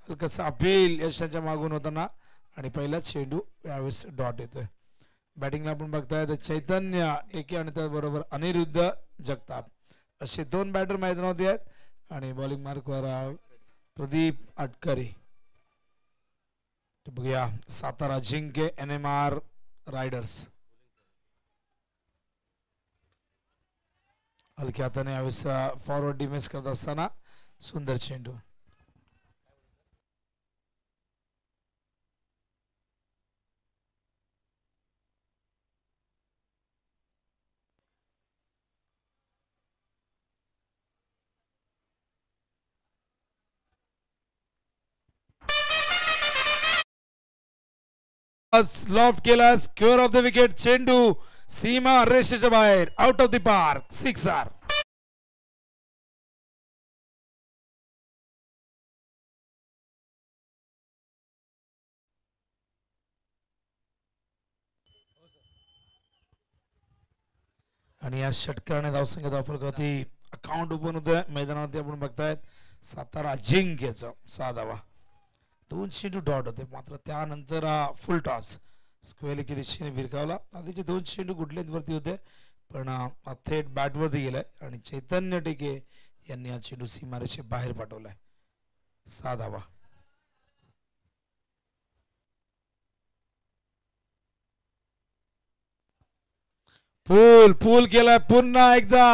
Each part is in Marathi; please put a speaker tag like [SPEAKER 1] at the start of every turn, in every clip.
[SPEAKER 1] हलकसा अपील यशाच्या मागून होताना आणि पहिला चेंडू यावेळेस डॉट येतोय. बॅटिंगला आपण बघताय चैतन्य टेके आणि त्याचबरोबर अनिरुद्ध जगताप असे दोन बॅटर मैदानावरती आहेत आणि बॉलिंग मार्कवर प्रदीप अटकरी. बघूया सातारा अजिंक्य NMR रायडर्स हलक्या हाताने यावेळेस फॉरवर्ड डिफेन्स करत असताना सुंदर चेंडू. लॉफ्ट केला स्क्वेअर ऑफ द विकेट. चेंडू सीमा रेषेच्या बाहेर out of the park. Sixer. आणि या षटकाने धावसंख्या धावफलकावरती अकाउंट ओपन होतंय. मैदानावरती आपण बघतायत सातारा अजिंक्यचा 6 धावा. 2 चेंडू डॉट होते मात्र त्यानंतर फुल टॉस स्क्वेअरच्या दिशेने भिरकावला. आधीचे 2 चेंडू गुडलेंथवरती होते पण थेट बॅटवरती गेलाय आणि चैतन्य टेके यांनी हा चेंडू सीमारेषे बाहेर पाठवलाय. 6 धावा. पूल केलाय पुन्हा एकदा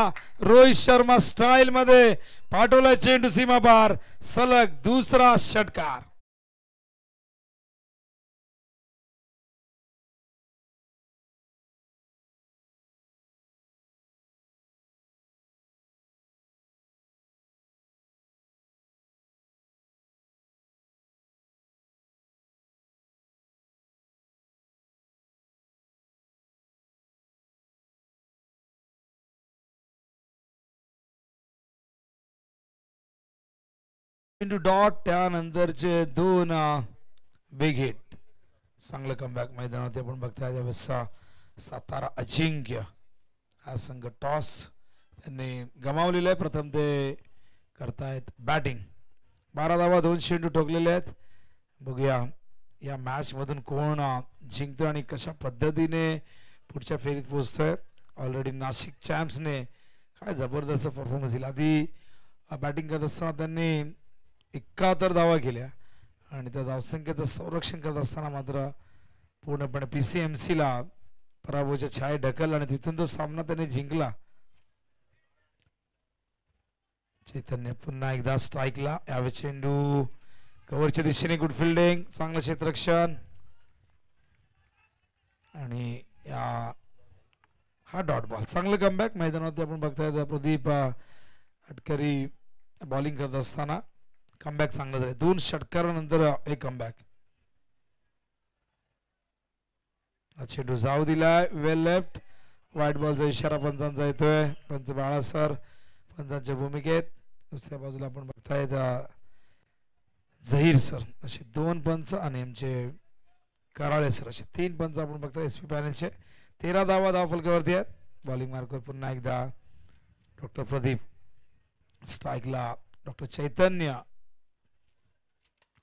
[SPEAKER 1] रोहित शर्मा स्टाईल मध्ये पाठवलाय चेंडू सीमा पार. सलग दुसरा षटकार. डॉट त्यानंतरचे 2 बिग हिट. चांगलं कमबॅक मैदानावरती आपण बघताय. त्यावेळेस सातारा अजिंक्य हा संघ टॉस त्यांनी गमावलेला आहे. प्रथम ते करतायत बॅटिंग. 12 धावा 2 चेंडू ठोकलेले आहेत. बघूया या मॅच मधून कोण जिंकतो आणि कशा पद्धतीने पुढच्या फेरीत पोहोचतोय. ऑलरेडी नाशिक चॅम्प्सने काय जबरदस्त परफॉर्मन्स दिला. आधी बॅटिंग करत असताना त्यांनी 71 धावा केल्या आणि त्या धावसंख्येचं संरक्षण करत असताना मात्र पूर्णपणे PCMCला पराभवाच्या छाया ढकलला आणि तिथून तो सामना त्याने जिंकला. चैतन्य पुन्हा एकदा स्ट्राईकला. यावे चेंडू कव्हरच्या दिशेने गुड फिल्डिंग चांगलं क्षेत्ररक्षण आणि हा डॉट बॉल. चांगलं कमबॅक मैदानावरती आपण बघताय. प्रदीप अटकरी बॉलिंग करत असताना कमबॅक चांगलं झालं. 2 षटकारानंतर एक कमबॅक. चेंडू जाऊ दिलाय वेल लेफ्ट. व्हाईट बॉलचा इशारा पंचांचा येतोय. पंच बाळा सर पंचांच्या भूमिकेत. दुसऱ्या बाजूला आपण बघतायत झहीर सर असे 2 पंच आणि आमचे कराळे सर असे 3 पंच आपण बघताय SP पॅनलचे. 13 धावा धावफलकावरती आहेत. बॉलिंग मार्कवर पुन्हा एकदा डॉक्टर प्रदीप. स्ट्राईकला डॉक्टर चैतन्य.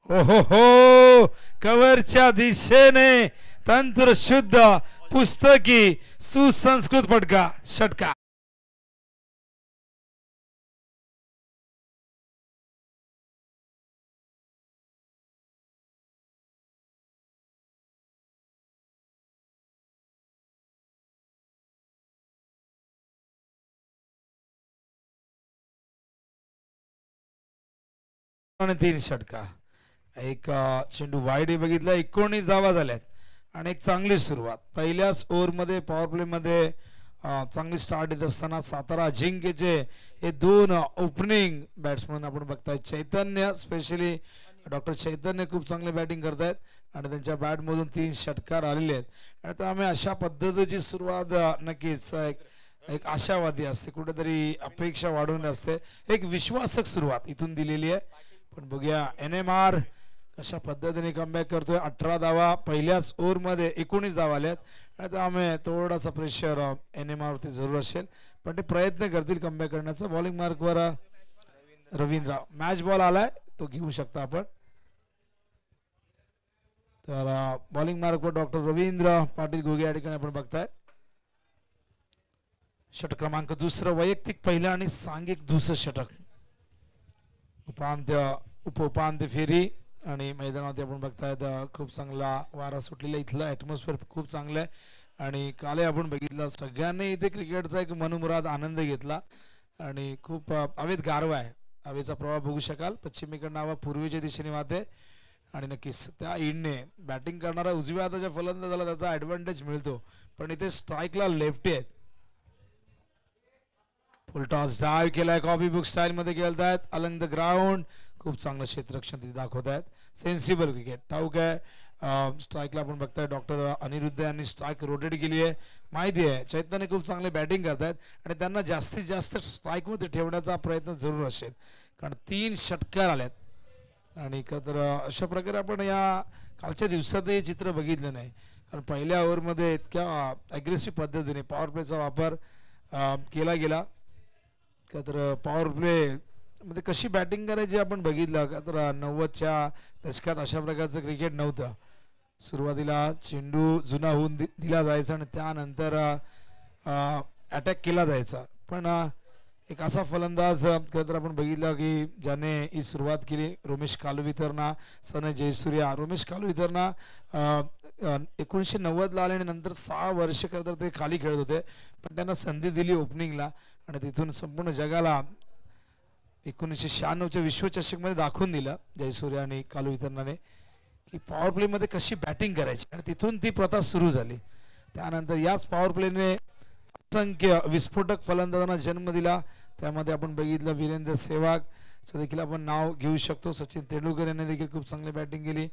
[SPEAKER 1] हो कव्हरच्या दिशेने तंत्र शुद्ध पुस्तकी सुसंस्कृत फटका षटकार. आणि 3 षटकार. एक चेंडू वाईड बघितला. 19 धावा झाल्यात आणि एक चांगली सुरुवात. पहिल्याच ओव्हरमध्ये पॉवर प्लेमध्ये चांगली स्टार्ट येत असताना सातारा अजिंक्यचे हे 2 ओपनिंग बॅट्समन आपण बघताय. चैतन्य स्पेशली डॉक्टर चैतन्य खूप चांगली बॅटिंग करतायत आणि त्यांच्या बॅटमधून 3 षटकार आलेले आहेत आणि त्यामुळे अशा पद्धतीची सुरुवात नक्कीच एक आशावादी असते. कुठेतरी अपेक्षा वाढवून असते. एक विश्वासक सुरुवात इथून दिलेली आहे. पण बघूया NMR कशा पद्धतीने कमबॅक करतोय. 18 धावा पहिल्याच ओव्हरमध्ये 19 धावा आल्यात आणि त्यामुळे थोडासा प्रेशर NMR वरती जरूर असेल पण ते प्रयत्न करतील कमबॅक करण्याचा. बॉलिंग मार्कवर रवींद्र. मॅच बॉल आलाय तो घेऊ शकता आपण. तर बॉलिंग मार्कवर डॉक्टर रवींद्र पाटील घोगे या ठिकाणी आपण बघताय. षटक क्रमांक दुसरं, वैयक्तिक पहिलं आणि सांघिक दुसरं षटक. उपांत्य फेरी आणि मैदानावरती आपण बघतायत खूप चांगला वारा सुटलेला. इथलं ॲटमॉस्फिअर खूप चांगलं आहे आणि काल आपण बघितलं सगळ्यांनी इथे क्रिकेटचा एक मनमुराद आनंद घेतला आणि खूप हवेत गारवा आहे. हवेचा प्रवाह बघू शकाल. पश्चिमेकडनं हवा पूर्वेच्या दिशेने वाहते आणि नक्कीच त्या इडने बॅटिंग करणारा उजव्या हाताच्या फलंदाजाला त्याचा ॲडव्हान्टेज मिळतो. पण इथे स्ट्राईकला लेफ्टी आहेत. फुल टॉस डायव्ह केलाय, कॉपी बुक स्टाईल मध्ये खेळतायत अलंग द ग्राउंड. खूप चांगलं क्षेत्ररक्षण तिथे दाखवत आहेत. सेन्सिबल क्रिकेट ठाऊक आहे. स्ट्राईकला आपण बघताय डॉक्टर अनिरुद्ध यांनी स्ट्राईक रोटेट केली आहे. माहिती आहे चैतन्य खूप चांगले बॅटिंग करतायत आणि त्यांना जास्तीत जास्त स्ट्राईकमध्ये ठेवण्याचा प्रयत्न जरूर असेल कारण 3 षटकार आल्यात आणि तर अशा प्रकारे आपण या कालच्या दिवसात हे चित्र बघितलं नाही कारण पहिल्या ओव्हरमध्ये इतक्या ॲग्रेसिव्ह पद्धतीने पॉवर प्लेचा वापर केला गेला. का तर पॉवर प्ले मध्ये कशी बॅटिंग करायची आपण बघितलं. का तर 90च्या दशकात अशा प्रकारचं क्रिकेट नव्हतं. सुरुवातीला चेंडू जुना होऊन दिला जायचा आणि त्यानंतर अटॅक केला जायचा. पण एक असा फलंदाज खरं तर आपण बघितलं की ज्याने ही सुरुवात केली रोमेश कालुवितरना सन जयसूर्या. रोमेश कालुवितरना 1990ला आले आणि नंतर 6 वर्ष खरं तर ते खाली खेळत होते पण त्यांना संधी दिली ओपनिंगला आणि तिथून संपूर्ण जगाला 1996च्या विश्वचषकमध्ये दाखवून दिलं जयसूर्या आणि कालुवितरणाने की पॉवर प्लेमध्ये कशी बॅटिंग करायची आणि तिथून ती प्रथा सुरू झाली. त्यानंतर याच पॉवर प्लेने असंख्य विस्फोटक फलंदाजांना जन्म दिला. त्यामध्ये आपण बघितलं वीरेंद्र सेहवागचं देखील आपण नाव घेऊ शकतो. सचिन तेंडुलकर यांनी देखील खूप चांगली बॅटिंग केली.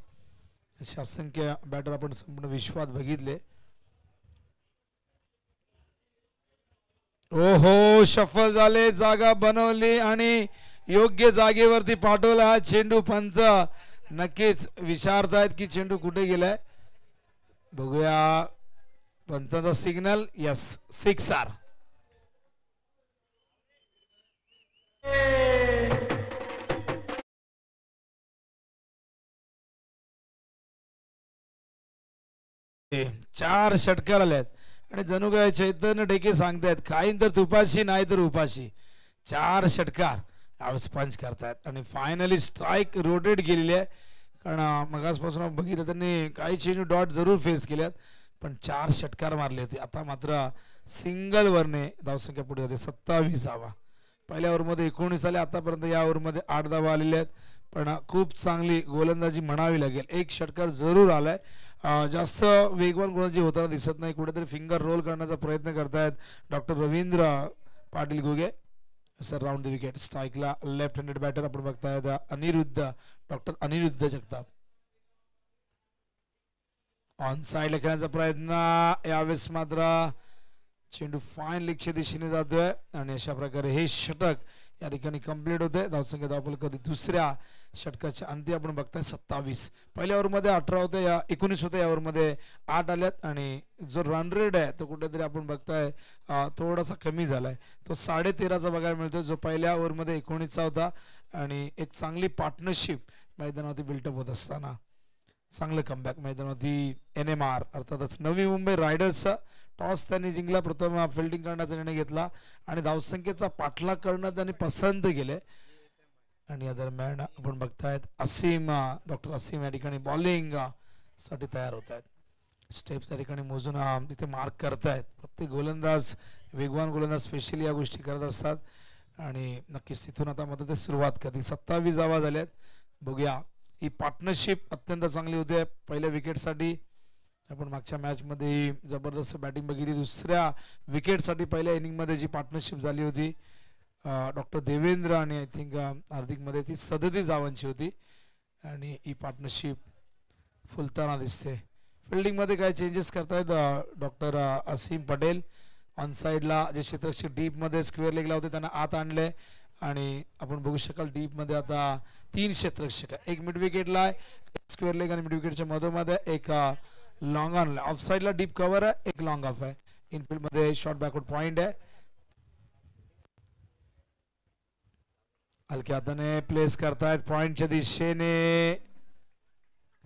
[SPEAKER 1] असे असंख्य बॅटर आपण संपूर्ण विश्वात बघितले. ओहो शफल झाले, जागा बनवली आणि योग्य जागेवरती पाठवला. हा चेंडू पंच नक्कीच विचारतायत की चेंडू कुठे गेलाय. बघूया पंचाचा सिग्नल. Yes, sixer. चार षटकार आल्यात आणि जणू काय चैतन्य ढेके सांगतायत काही तर तुपाशी नाही तर उपाशी. 4 षटकार पंच करतायत आणि फायनली स्ट्राईक रोटेट केलेली आहे कारण मगासपासून बघितलं त्यांनी काही चेंडू डॉट जरूर फेस केल्यात पण 4 षटकार मारले होते. आता मात्र सिंगल वरने धावसंख्या पुढे जाते 27 धावा. पहिल्या ओव्हरमध्ये 19 आले. आतापर्यंत या ओव्हरमध्ये 8 धावा आलेल्या आहेत पण खूप चांगली गोलंदाजी म्हणावी लागेल. 1 षटकार जरूर आलाय. जास्त वेगवान गोलंदाजी होताना दिसत नाही. कुठेतरी फिंगर रोल करण्याचा प्रयत्न करतायत doctor Ravindra Patil Ghoge. Sir round the wicket. स्ट्राईकला लेफ्ट हँडेड बॅटर आपण बघतायत डॉक्टर अनिरुद्ध जगताप. ऑन साइडला खेळण्याचा प्रयत्न यावेळेस मात्र चेंडू फाईन लेगच्या दिशेने जातोय आणि अशा प्रकारे हे षटक या ठिकाणी कंप्लीट होते. धावसंख्या धावफल कधी दुसऱ्या षटकाच्या अंती आपण बघताय 27. पहिल्या ओव्हरमध्ये 18 होते, या 19 होते. या ओव्हरमध्ये 8 आल्यात आणि जो रन रेट आहे तो कुठेतरी आपण बघताय थोडासा कमी झालाय. तो 13.5चा बघायला मिळतोय जो पहिल्या ओव्हरमध्ये 19चा होता. आणि एक चांगली पार्टनरशिप मैदानावरती बिल्टअप होत असताना चांगलं कमबॅक मैदानावरती NMR अर्थातच नवी मुंबई रायडर्सचा टॉस त्यांनी जिंकला. प्रथम फिल्डिंग करण्याचा निर्णय घेतला आणि धावसंख्येचा पाठलाग करणं त्यांनी पसंत केले. आणि या दरम्यान आपण बघतायत डॉक्टर असीम या ठिकाणी बॉलिंग साठी तयार होत आहेत. स्टेप्स या ठिकाणी मोजून तिथे मार्क करतायत. प्रत्येक गोलंदाज वेगवान गोलंदाज स्पेशली या गोष्टी करत असतात आणि नक्कीच तिथून आता मध्ये सुरुवात कधी 27 धावा झाल्यात. बघूया ही पार्टनरशिप अत्यंत चांगली होते. पहिल्या विकेटसाठी आपण मागच्या मॅचमध्ये जबरदस्त बॅटिंग बघितली. दुसऱ्या विकेटसाठी पहिल्या इनिंगमध्ये जी पार्टनरशिप झाली होती डॉक्टर देवेंद्र आणि आय थिंक हार्दिकमध्ये ती 37 धावांची होती आणि ही पार्टनरशिप फुलताना दिसते. फिल्डिंगमध्ये काय चेंजेस करतायत डॉक्टर असीम पटेल. ऑन साईडला जे क्षेत्ररक्षक डीपमध्ये स्क्वेअर लेगला होते त्यांना आत आणले आणि आपण बघू शकाल डीपमध्ये आता 3 क्षेत्ररक्षक, एक मिड विकेटला आहे, स्क्वेअर लेग आणि मिड विकेटच्या मधोमध्ये एक लॉंग ऑन. ऑफ साईडला डीप कव्हर आहे, एक लॉंग ऑफ आहे. इनफिल्ड मध्ये शॉर्ट बॅकवर्ड पॉइंट आहे. हलक्या हाताने प्लेस करतायत पॉइंटच्या दिशेने.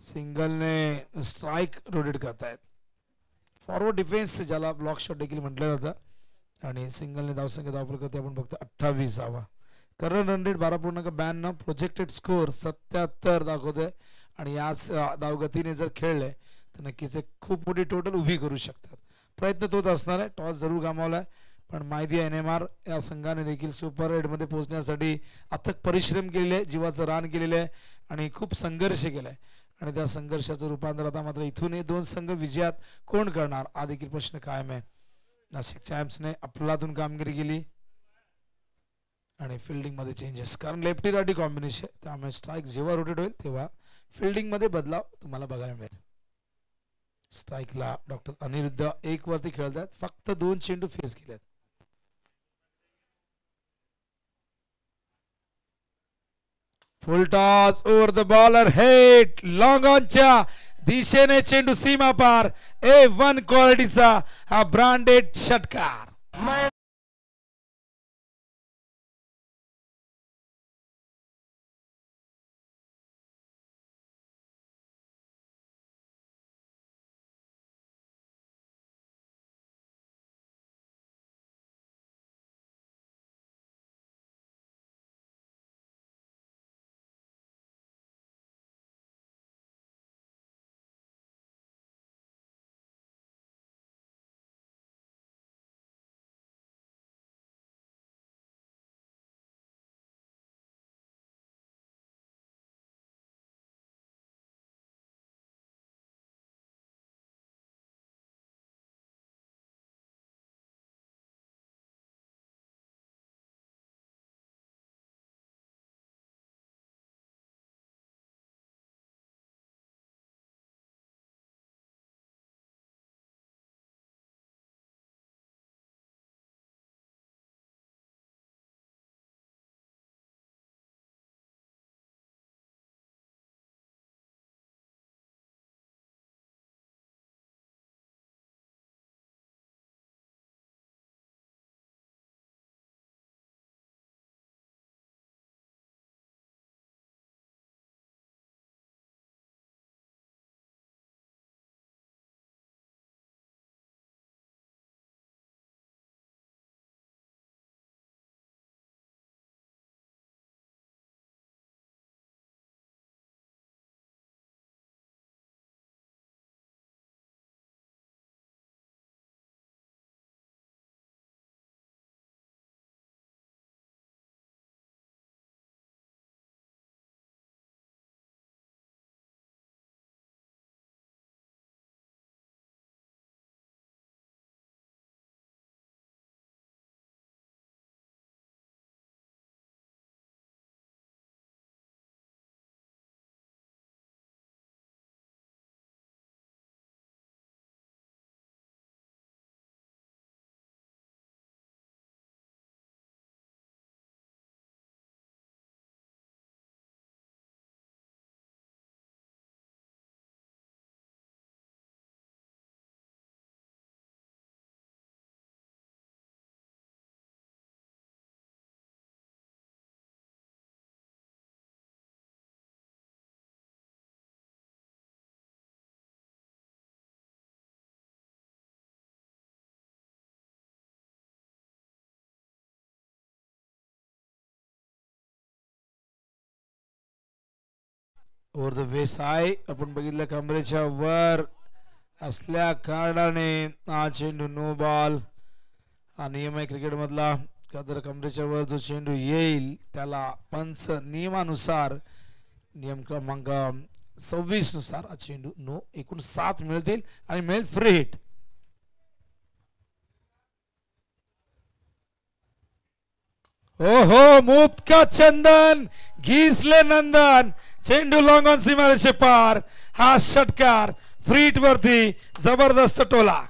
[SPEAKER 1] सिंगलने स्ट्राईक रोटेट करतायत. फॉरवर्ड डिफेन्स ज्याला ब्लॉक शॉट देखील म्हटलं जातं आणि सिंगलने धावसंख्या धावफलकावरती आपण बघतो 28 धावा. Current run rate 12.52, projected score 77 दाखवतोय आणि याच धावगतीने जर खेळले तर नक्कीच एक खूप मोठी टोटल उभी करू शकतात. प्रयत्न तोच असणार आहे. टॉस जरूर गमावलाय पण माहिती NMR या संघाने देखील सुपर 8मध्ये पोहोचण्यासाठी अथक परिश्रम केलेले, जीवाचं रान केलेलं आहे आणि खूप संघर्ष केलाय आणि त्या संघर्षाचं रूपांतर आता मात्र इथून हे दोन संघ विजयात कोण करणार हा देखील प्रश्न कायम आहे. नाशिक चॅम्प्सने अफलातून कामगिरी केली आणि फिल्डिंगमध्ये चेंजेस, कारण लेफ्टी राईटी कॉम्बिनेशन, त्यामुळे स्ट्राईक जेव्हा रोटेट होईल तेव्हा फिल्डिंगमध्ये बदलाव तुम्हाला बघायला मिळेल. स्ट्राईकला डॉक्टर अनिरुद्ध 1 वरती खेळत आहेत, फक्त 2 चेंडू फेस केलेत. Full toss over the bowler head, long ऑनच्या दिशेने चेंडू सीमा पार. A1 क्वालिटीचा हा ब्रँडेड षटकार. ओव्हर द वेस्ट हाय आपण बघितलं कमरेच्या वर असल्या कारणाने हा चेंडू नो बॉल. हा नियम आहे क्रिकेट मधला, जर कमरेच्या वर जो चेंडू येईल त्याला पंच नियमानुसार नियम क्रमांक 26 नुसार हा चेंडू नो, एकूण 7 मिळतील आणि मिळेल फ्री हिट. ओहो मुक्का चंदन घिसले नंदन, चेंडू लॉंग ऑन सीमारेषे पार. हा षटकार फ्री हिट वरती जबरदस्त टोला.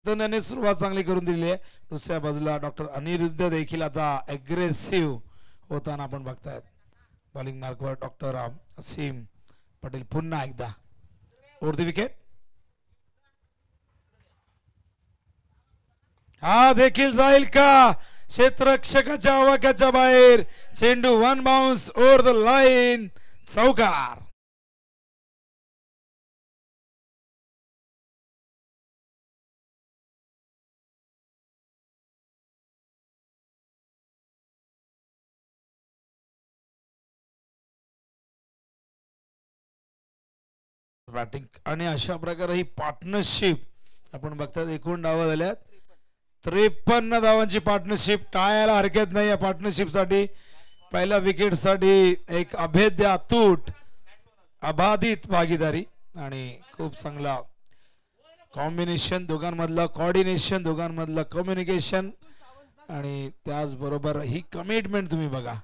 [SPEAKER 1] त्याने सुरुवात चांगली करून दिली आहे. दुसऱ्या बाजूला डॉक्टर अनिरुद्ध देखील आता अग्रेसिव्ह होताना आपण बघतायत. बॉलिंग मार्कवर डॉक्टर असीम पटेल पुन्हा एकदा ओव्हर द विकेट. हा देखील जाईल का क्षेत्ररक्षकाच्या आवाक्याच्या बाहेर. चेंडू one bounce over the line. चौकार. बॅटिंग आणि अशा प्रकारे ही पार्टनरशिप आपण बघतात. एकूण धावा झाल्यात 53 धावांची पार्टनरशिप. टाळायला हरकत नाही या पार्टनरशिप साठी. पहिल्या विकेट साठी एक अभेद्य अतूट अबाधित भागीदारी आणि खूप चांगला कॉम्बिनेशन दोघांमधलं, कोऑर्डिनेशन दोघांमधलं, कम्युनिकेशन आणि त्याचबरोबर ही कमिटमेंट तुम्ही बघा.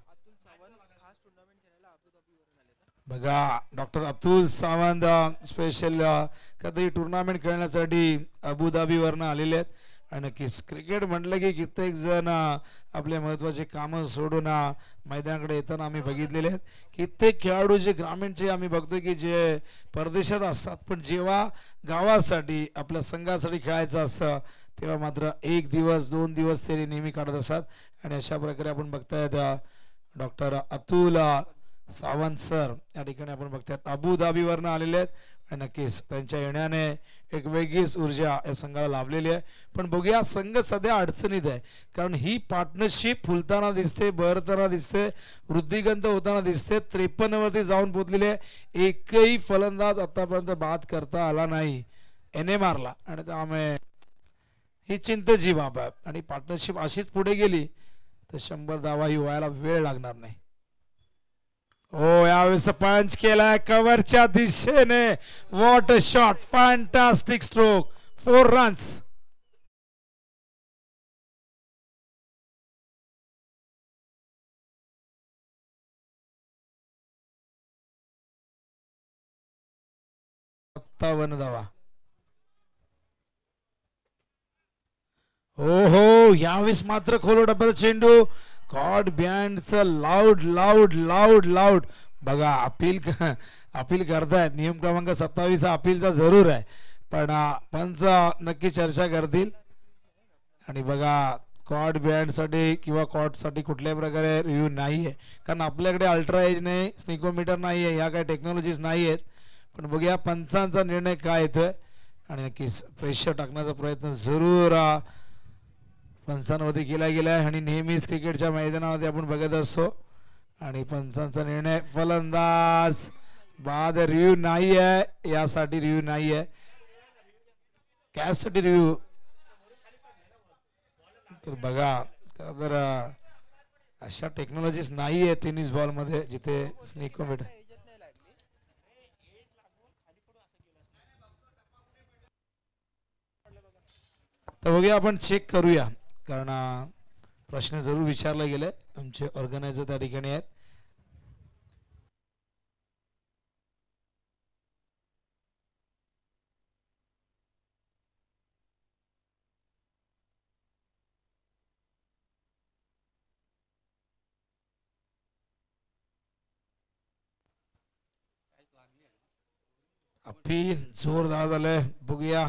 [SPEAKER 1] बघा डॉक्टर अतुल सावंत स्पेशल कधी टुर्नामेंट खेळण्यासाठी अबुधाबीवरनं आलेले आहेत. आणि नक्कीच क्रिकेट म्हटलं की कित्येक जण आपले महत्त्वाचे कामं सोडून मैदानाकडे येताना आम्ही बघितलेले आहेत. कित्येक खेळाडू जे ग्रामीणचे आम्ही बघतो की जे परदेशात असतात, पण जेव्हा गावासाठी आपल्या संघासाठी खेळायचं असतं तेव्हा मात्र 1 दिवस 2 दिवस तरी नेहमी काढत असतात. आणि अशा प्रकारे आपण बघतायत डॉक्टर अतुल सावंत सर या ठिकाणी आपण बघतायत अबुधाबीवरनं आलेले आहेत. आणि नक्कीच त्यांच्या येण्याने एक वेगळीच ऊर्जा या संघाला लाभलेली आहे. पण बघूया संघ सध्या अडचणीत आहे, कारण ही पार्टनरशिप फुलताना दिसते, बहरताना दिसते, वृद्धिगंत होताना दिसते. 53 वरती जाऊन पोहोचलेले. एकही फलंदाज आतापर्यंत बाद करता आला नाही NMRला. आणि त्यामुळे ही चिंतेची बाब आहे. आणि पार्टनरशिप अशीच पुढे गेली तर 100 धावा ही व्हायला वेळ लागणार नाही. हो यावेळेस पंच केलाय कव्हरच्या दिशेने. What a shot, fantastic stroke, 4 runs. धावा. हो हो यावेळेस मात्र खोलो डब्याचा चेंडू. गॉड बिहाइंडचं लाऊड लाऊड लाऊड लाऊड. बघा अपील करतायत. नियम क्रमांक 27 हा अपीलचा जरूर आहे, पण पंच नक्की चर्चा करतील. आणि बघा कॉड बिहाइंडसाठी किंवा कॉटसाठी कुठल्याही प्रकारे रिव्ह्यू नाही आहे, कारण आपल्याकडे अल्ट्रा एज नाही, स्निकोमीटर नाही आहे, ह्या काही टेक्नॉलॉजीज नाही आहेत. पण बघूया पंचांचा निर्णय काय येतोय. आणि नक्कीच प्रेशर टाकण्याचा प्रयत्न जरूर पंचांवरती केला गेला आहे. आणि नेहमीच क्रिकेटच्या मैदानामध्ये आपण बघत असतो. आणि पंचांचा निर्णय फलंदाज बाद. रिव्ह्यू नाही आहे, यासाठी रिव्ह्यू नाही आहे, कॅचसाठी रिव्ह्यू. तर बघा तर अशा टेक्नॉलॉजीज नाही आहे टेनिस बॉलमध्ये जिथे स्निकोमीटर. तर बघूया आपण चेक करूया, कारण प्रश्न जरूर विचारला गेले. आमचे ऑर्गनायझर त्या ठिकाणी आहेत. अपील जोरदार झालंय. बघूया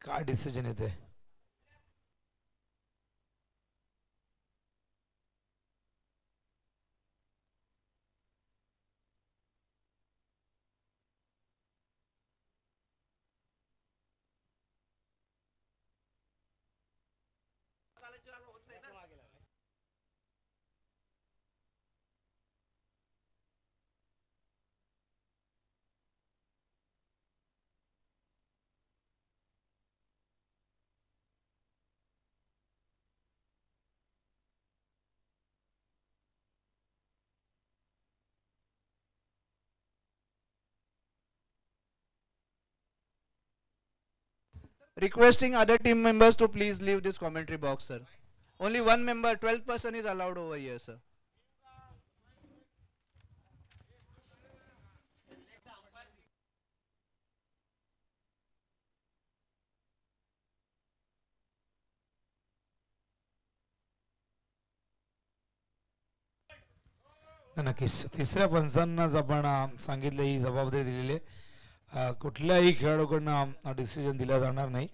[SPEAKER 1] काय डिसिजन येते.
[SPEAKER 2] Requesting other team members to please leave this commentary box, sir. Only one member, 12th person is allowed over here, sir.
[SPEAKER 1] नक्कीच तिसऱ्या पंचांनाच आपण सांगितलं ही जबाबदारी दिलेली आहे. कुठल्याही खेळाडूकडनं डिसिजन दिला जाणार नाही.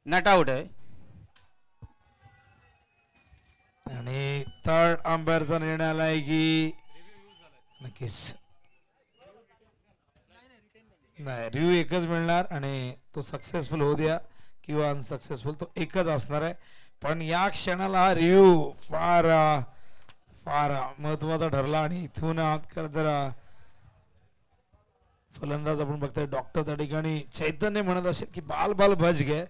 [SPEAKER 2] नॉट आउट आहे.
[SPEAKER 1] आणि थर्ड अंपायरचा निर्णय आलाय की नक्कीच नाही, रिव्ह्यू एकच मिळणार आणि तो सक्सेसफुल होऊ द्या किंवा अनसक्सेसफुल, तो एकच असणार आहे. पण या क्षणाला हा रिव्ह्यू फार फार महत्वाचा ठरला आणि इथून खरं तर फलंदाज आपण बघतोय डॉक्टर त्या ठिकाणी चैतन्य म्हणत असेल की बाल बाल भज घे,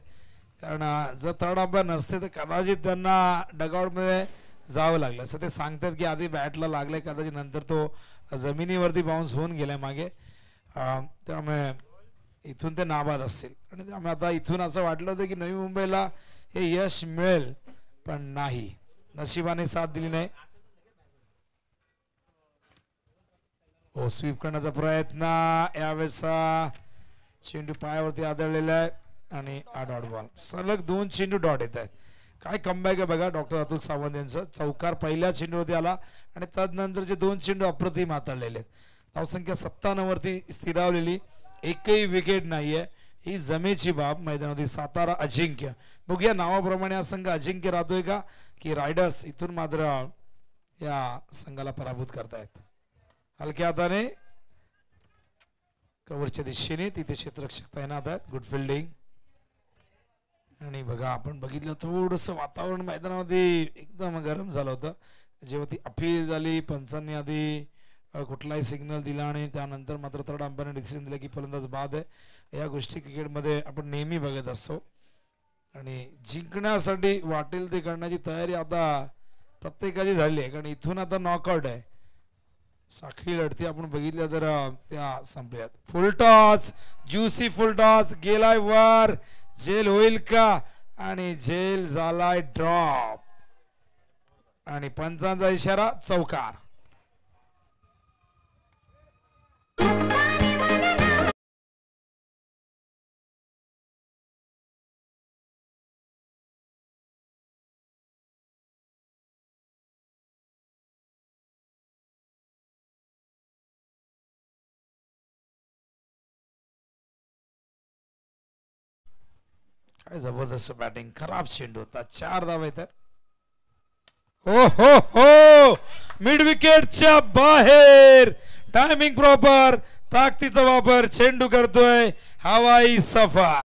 [SPEAKER 1] कारण जर थर्ड अंपायर नसते तर कदाचित त्यांना डगआउटमध्ये जावं लागलं असं ते सांगतात की आधी बॅटला लागले, कदाचित नंतर तो जमिनीवरती बाउन्स होऊन गेलाय मागे. त्यामुळे इथून ते नाबाद असतील आणि त्यामुळे आता इथून असं वाटलं होतं की नवी मुंबईला हे यश मिळेल, पण नाही, नशिबाने साथ दिली नाही. हो, स्वीप करण्याचा प्रयत्न यावेळेस चेंडू पायावरती आदळलेला आहे आणि डॉट बॉल. सलग 2 चेंडू डॉट येत आहेत. काय कमबॅक आहे बघा डॉक्टर अतुल सावंत यांचं. चौकार पहिल्या चेंडूवरती आला आणि तदनंतरचे 2 चेंडू अप्रतिम हाताळलेले आहेत. धावसंख्या 57 वरती स्थिरावलेली, एकही विकेट नाहीये. ही जमेची बाब मैदानावरती. सातारा अजिंक्य, बघूया नावाप्रमाणे हा संघ अजिंक्य राहतोय का की रायडर्स इथून मात्र या संघाला पराभूत करतायत. हलक्या हाताने कव्हरच्या दिशेने तिथे क्षेत्ररक्षक तैनात आहेत. Good fielding. आणि बघा आपण बघितलं थोडंसं वातावरण मैदानामध्ये एकदम गरम झालं होतं जेव्हा ती अपील झाली. पंचांनी आधी कुठलाही सिग्नल दिला आणि त्यानंतर मात्र थर्ड अंपायरने डिसिजन दिला की फलंदाज बाद आहे. या गोष्टी क्रिकेटमध्ये आपण नेहमी बघत असतो आणि जिंकण्यासाठी वाटेल ते करण्याची तयारी आता प्रत्येकाची झाली आहे, कारण इथून आता नॉकआउट आहे. साखळी लढती आपण बघितल्या तर त्या संपल्यात. फुलटॉस, ज्युसी फुलटॉस गेलाय वर, झेल होईल का, आणि झेल झालाय ड्रॉप आणि पंचांचा इशारा चौकार. काय जबरदस्त बॅटिंग, खराब चेंडू होता. 4 धावा येतात. हो हो हो, मिड विकेटच्या बाहेर, टायमिंग प्रॉपर, ताकदीचा वापर, चेंडू करतोय हवाई सफर.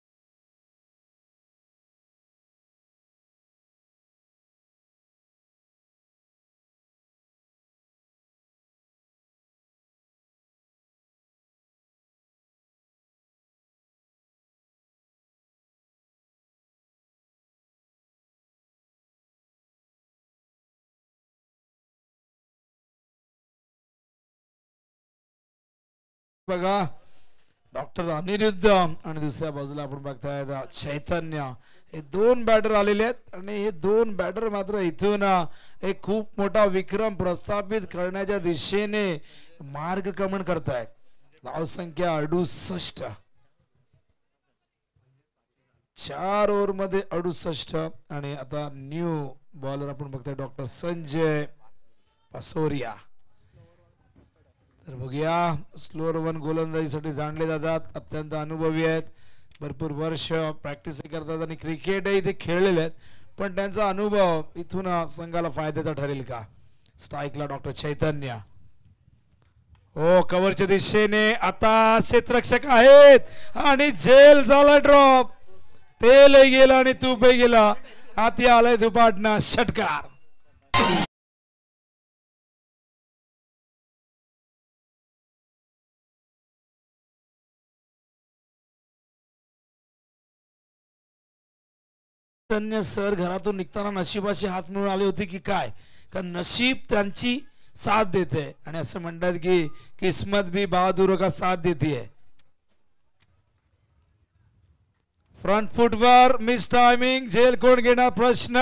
[SPEAKER 1] बघा डॉक्टर अनिरुद्ध आणि दुसऱ्या बाजूला आपण बघताय चैतन्य, हे 2 बॅटर आलेले आहेत आणि हे 2 बॅटर मात्र इथून एक खूप मोठा विक्रम प्रस्थापित करण्याच्या दिशेने मार्गक्रमण करतायत. धावसंख्या 68, 4 ओव्हर मध्ये 68. आणि आता न्यू बॉलर आपण बघताय डॉक्टर संजय पासोरिया. तर बघूया, स्लोअर वन गोलंदाजीसाठी जाणले जातात, अत्यंत अनुभवी आहेत, भरपूर वर्ष प्रॅक्टिस करतात आणि क्रिकेटही ते खेळलेले आहेत, पण त्यांचा अनुभव इथून संघाला फायद्याचा ठरेल का. स्ट्राईकला डॉक्टर चैतन्य. हो, कव्हरच्या दिशेने आता क्षेत्ररक्षक आहेत आणि झेल झाला ड्रॉप. तेलही गेला आणि तूपही गेला. हाती आलाय दुपाटना षटकार. चैतन्य सर घरातून निघताना नशिबाशी हात मिळून आले होते की काय, का नशीब त्यांची साथ देते आणि असं म्हणतात की किस्मत भी बहादुरों का साथ देती है. फ्रंट फुटवर मिस टायमिंग, झेल कोण घेणार प्रश्न.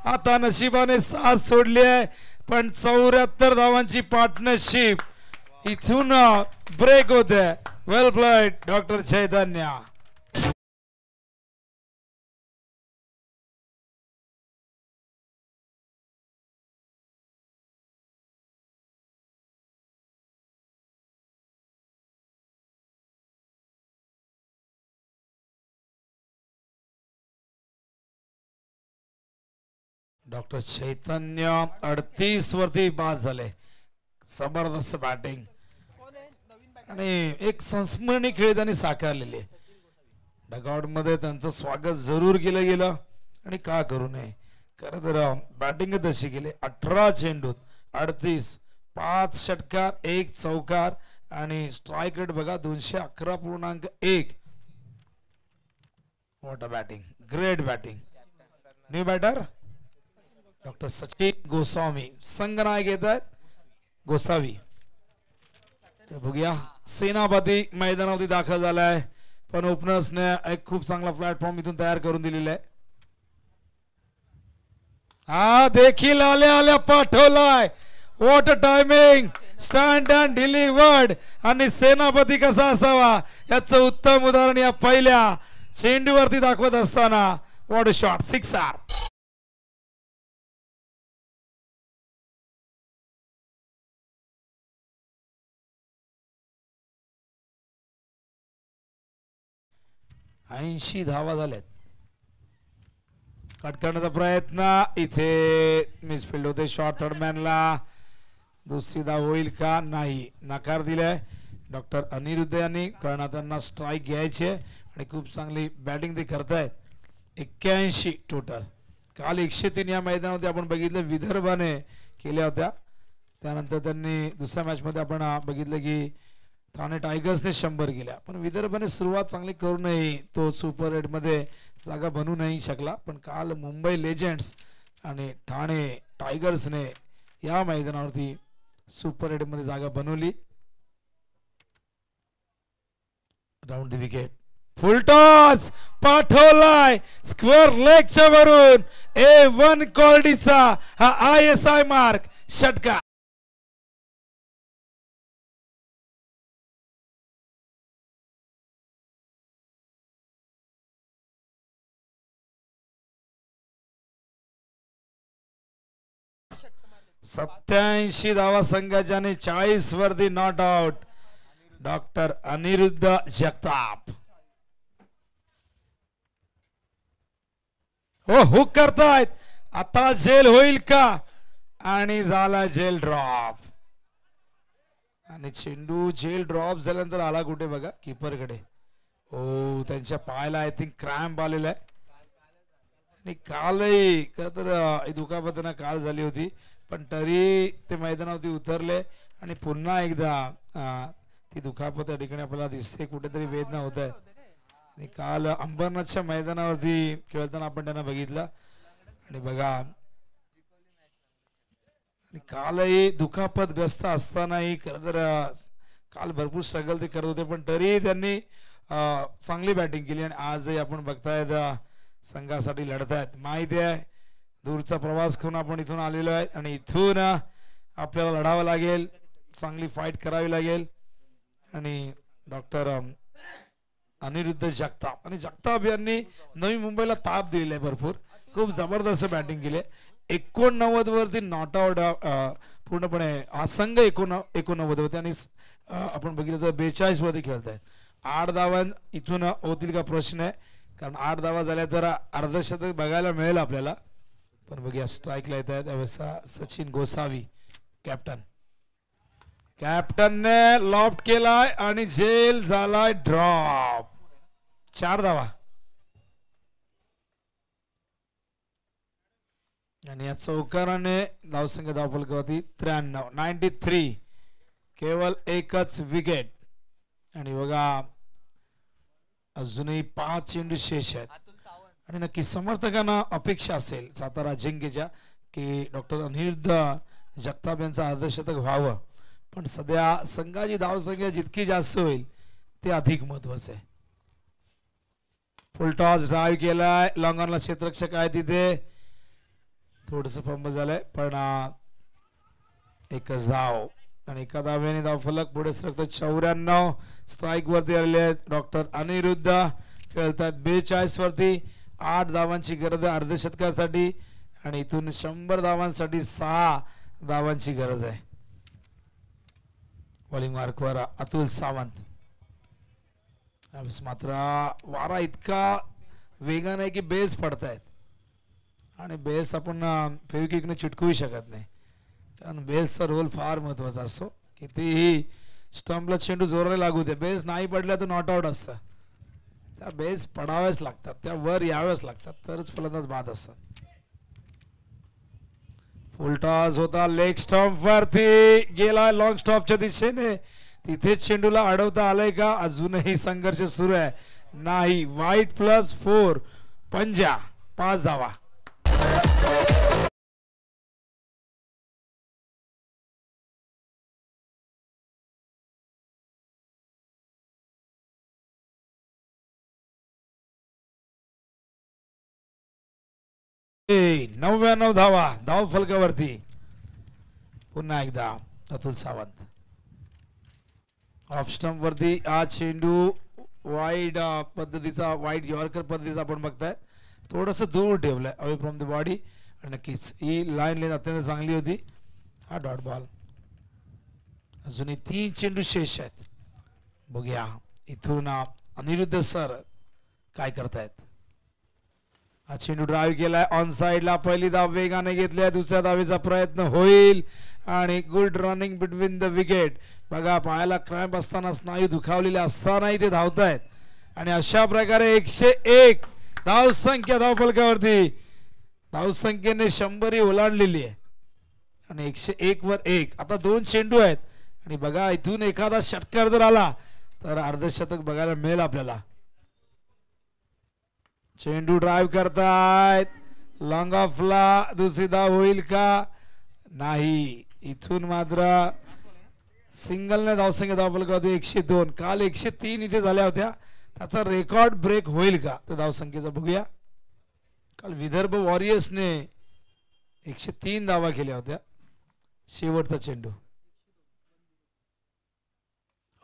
[SPEAKER 1] आता नशिबाने साथ सोडली आहे पण 74 धावांची पार्टनरशिप इथून ब्रेक होते. वेल प्लेड डॉक्टर चैतन्य. डॉक्टर चैतन्य 38 वरती बाद झाले. जबरदस्त बॅटिंग आणि एक संस्मरणीय खेळ त्यांनी साकारलेली आहे. डगआउट मध्ये त्यांचं स्वागत जरूर केलं गेलं आणि का करू नये. खरं तर बॅटिंग तशी केली. 18 चेंडूत 38, 5 षटकार 1 चौकार आणि स्ट्राईक रेट बघा 211.1. What a batting, great batting. New batter doctor Sachin Goswami संघनायक येत आहेत. गोसावी बघूया. सेनापती मैदानावरती दाखल झालाय पण ओपनर्सने एक खूप चांगला प्लॅटफॉर्म इथून तयार करून दिलेला आहे. हा देखील आल्या आल्या पाठवलाय. What a timing, stand and delivered. आणि सेनापती कसा असावा याचं उत्तम उदाहरण या पहिल्या चेंडूवरती दाखवत असताना. What a shot, sixer. ऐंशी धावा झाल्यात. कट करण्याचा प्रयत्न इथे मिसफिल्ड होते. शॉर्ट थर्ड मॅनला दुसरी धाव होईल का, नाही, नकार दिलाय डॉक्टर अनिरुद्ध यांनी. कळणार त्यांना स्ट्राईक घ्यायचे आणि खूप चांगली बॅटिंग ते करतायत. 81 टोटल. काल 103 या मैदानामध्ये आपण बघितलं विदर्भाने केल्या होत्या. त्यानंतर त्यांनी दुसऱ्या मॅच मध्ये आपण बघितलं की ठाणे टायगर्सने 100 केल्या. पण विदर्भाने सुरुवात चांगली करूनही तो सुपर 8 मध्ये जागा बनू नाही शकला. पण काल मुंबई लेजेंड्स आणि ठाणे टायगर्सने या मैदानावरती सुपर 8 मध्ये जागा बनवली. Round the wicket, full toss पाठवलाय स्क्वेअर लेगच्या वरून. A1 क्वालिटीचा हा ISI मार्क षटकार. सत्याऐंशी धावा संघाच्या आणि 40 वरती not out. Doctor Aniruddha Jagtap हो हुक करतायत. आता जेल होईल का, आणि झाला जेल ड्रॉप. आणि चेंडू जेल ड्रॉप झाल्यानंतर आला कुठे बघा, कीपर कडे. हो त्यांच्या पायाला आय थिंक क्रॅम्प आलेला आहे. आणि कालही खरं तर दुखापत त्यांना काल झाली होती पण तरी ते मैदानावरती उतरले आणि पुन्हा एकदा ती दुखापत या ठिकाणी आपल्याला दिसते. कुठेतरी वेदना होत आहे. आणि काल अंबरनाथच्या मैदानावरती खेळताना आपण त्यांना बघितलं आणि बघा आणि कालही दुखापतग्रस्त असतानाही खरं तर काल भरपूर स्ट्रगल ते करत होते पण तरी त्यांनी चांगली बॅटिंग केली. आणि आजही आपण बघतायत संघासाठी लढतायत. माहिती आहे दूरचा प्रवास करून आपण इथून आलेलो आहे आणि इथून आपल्याला लढावं लागेल, चांगली फाईट करावी लागेल. आणि डॉक्टर अनिरुद्ध जगताप आणि जगताप यांनी नवी मुंबईला ताप दिलेला आहे भरपूर. खूप जबरदस्त बॅटिंग केली. 89 वरती नॉट आउट पूर्णपणे हा संघ 89 होते आणि आपण बघितलं तर 42 वरती खेळत आहेत. 8 धावा इथून होतील का प्रश्न आहे कारण 8 धावा झाल्या तर अर्धशतक बघायला मिळेल आपल्याला. पण बघूया स्ट्राईकला येत आहेत त्यावेळेस सचिन गोसावी कॅप्टन. कॅप्टनने लॉफ्ट केलाय आणि जेल झालाय ड्रॉप. 4 धावा. आणि या चौकाराने धावसंख्या धावफलकावरती 93. केवळ एकच विकेट. आणि बघा अजूनही 5 चेंडू शेष आहेत. आणि नक्की समर्थकांना अपेक्षा असेल सातारा जिंकेच्या की डॉक्टर अनिरुद्ध जगताप यांचं अर्धशतक व्हावं, पण सध्या संघाची धावसंख्या जितकी जास्त होईल ते अधिक महत्वाचं आहे. फुल टॉस ड्राईव्ह केलाय, लॉंगॉनला क्षेत्ररक्षक आहे तिथे, थोडस फंबल झालंय पण एकच धाव आणि एका धावेने धाव फलक पुढे सरकतो. 94 स्ट्राईक वरती आलेले आहेत. डॉक्टर अनिरुद्ध खेळतात 42 वरती. 8 धावांची गरज आहे अर्धशतकासाठी आणि इथून 100 धावांसाठी 6 धावांची गरज आहे. बॉलिंग मार्कवर अतुल सावंत. मात्र वारा इतका वेगाने आहे की बेस पडतायत आणि बेस आपण फेविक्विकने चिटकवू शकत नाही, कारण बेसचा रोल फार महत्वाचा असतो. कितीही स्टंपला चेंडू जोराने लागू दे, बेस नाही पडला तर नॉट आउट असतं. त्या बेस पडाव्याच लागतात, त्या वर याव्याच लागतात, तरच फलंदाज बाद असतात. फुल टॉस होता, लेग स्टंप वरती गेला लॉंग स्टॉपच्या दिशेने. तिथेच चेंडूला अडवता आलाय का? अजूनही संघर्ष सुरू आहे. नाही. वाईट +4 पंजा 5 धावा. ए 99 धावा धाव फलकावरती. पुन्हा एकदा अतुल सावंत ऑफ स्टंप वरती. हा चेंडू वाईड पद्धतीचा, वाईड यॉर्कर पद्धतीचा आपण बघताय, थोडस दूर ठेवलाय अवे फ्रॉम द बॉडी. आणि नक्कीच ही लाईन अत्यंत चांगली होती. हा डॉट बॉल. अजूनही 3 चेंडू शेष आहेत. बघूया इथून अनिरुद्ध सर काय करतायत. हा चेंडू ड्राईव्ह केलाय ऑन साइडला. पहिली धाव वेगाने घेतली, दुसऱ्या धावेचा प्रयत्न होईल आणि good running between the wicket. बघा पायाला क्रॅम्प असताना, स्नायू दुखावलेले असतानाही ते धावतायत आणि अशा प्रकारे 101 धाव संख्या धाव फलकावरती. धावसंख्येने 100 ओलांडलेली आहे आणि 101 वर 1. आता 2 चेंडू आहेत आणि बघा इथून एखादा षटकार जर आला तर अर्धशतक बघायला मिळेल आपल्याला. चेंडू ड्राईव्ह करतायत लॉंग ऑफला. दुसरी धाव होईल का? नाही. इथून मात्र सिंगलने धावसंख्या धाव फलकावरती 102. काल 103 इथे झाल्या होत्या. त्याचा रेकॉर्ड ब्रेक होईल का त्या धावसंख्येचा बघूया. काल विदर्भ वॉरियर्सने 103 धावा केल्या होत्या. शेवटचा चेंडू.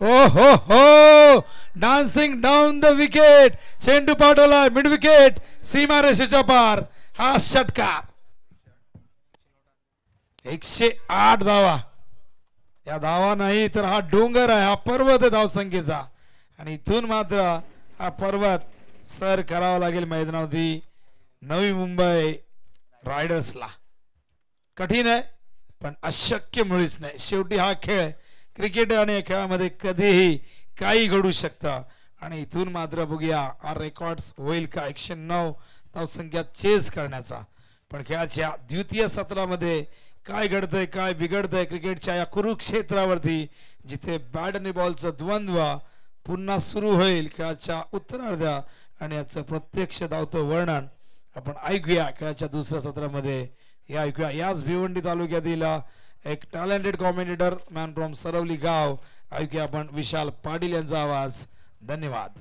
[SPEAKER 1] हो हो हो, डान्सिंग डाऊन द विकेट. चेंडू पाठवला मिड विकेट, सीमारेषेच्या पार. हा षटकार. 108 धावा. या धावा नाही तर हा डोंगर आहे, हा पर्वत आहे धावसंख्येचा आणि इथून मात्र हा पर्वत सर करावा लागेल मैदानावरती नवी मुंबई रायडर्सला. कठीण आहे पण अशक्य मुळीच नाही. शेवटी हा खेळ क्रिकेट आणि या खेळामध्ये कधीही काही घडू शकतं आणि इथून मात्र बघूया हा रेकॉर्ड्स होईल का 109 धावसंख्या चेस करण्याचा. पण खेळाच्या द्वितीय सत्रामध्ये काय घडतंय, काय बिघडतंय क्रिकेटच्या या कुरुक्षेत्रावरती, जिथे बॅट आणि बॉलचं द्वंद्व पुन्हा सुरू होईल खेळाच्या उत्तरार्धा आणि याचं प्रत्यक्ष धावतं वर्णन आपण ऐकूया खेळाच्या दुसऱ्या सत्रामध्ये. हे ऐकूया याच भिवंडी तालुक्यातील एक talented commentator man from Saravali गाव. ऐकूया आपण विशाल पाटील यांचा आवाज. धन्यवाद.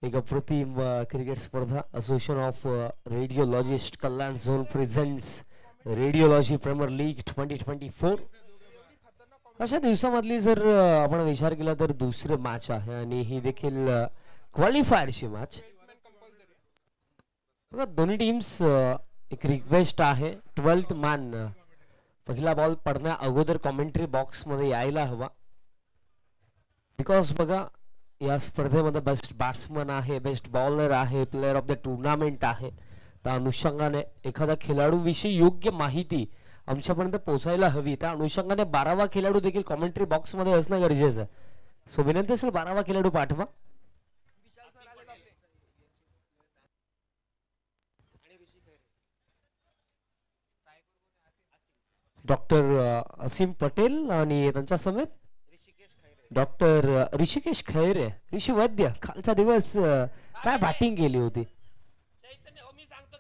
[SPEAKER 3] एक अप्रतिम क्रिकेट स्पर्धा association of radiologist Kalyan zone presents radiology premier league 2024. अशा दिवसामधली जर आपण विचार केला तर दुसरे मॅच आहे आणि ही देखील क्वालिफायरची मॅच. बघा दोन्ही टीम्स एक रिक्वेस्ट आहे 12th मॅन पहिला बॉल पडण्या अगोदर कॉमेंट्री बॉक्स मध्ये यायला हवा. बिकॉज बघा या स्पर्धेमध्ये बेस्ट बॅट्समन आहे, बेस्ट बॉलर आहे, प्लेअर ऑफ द टुर्नामेंट आहे. त्या अनुषंगाने एखादा खेळाडू विषयी योग्य माहिती आमच्यापर्यंत पोहोचायला हवी. त्या अनुषंगाने 12वा खेळाडू देखील कॉमेंट्री बॉक्स मध्ये असणं गरजेचं आहे. सो विनंती असेल 12वा खेळाडू पाठवा. डॉक्टर असीम पटेल आणि त्यांच्या समेत डॉक्टर ऋषिकेश खैरे, ऋषी वैद्य. कालचा दिवस काय बॅटिंग केली होती.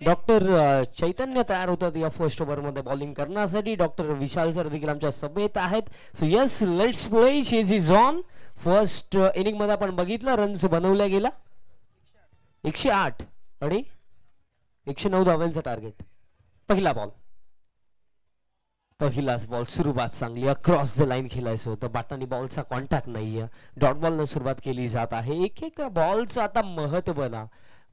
[SPEAKER 3] डॉक्टर चैतन्य तयार होतात या फर्स्ट ओव्हर मध्ये बॉलिंग करण्यासाठी. डॉक्टर विशाल सर देखील आमच्या सभेत आहेत. So yes let's play. Chase is on. First inning मध्ये आपण बघितलं रन्स बनवल्या गेला 108 आणि 109 धावांचं टार्गेट. पहिला बॉल, पहिलाच बॉल. सुरुवात चांगली अक्रॉस द लाईन खेळायचं होतं. बॅटांनी बॉलचा कॉन्टॅक्ट नाहीये. डॉट बॉल न सुरुवात केली जात आहे. एक एक बॉलचं आता महत्व ना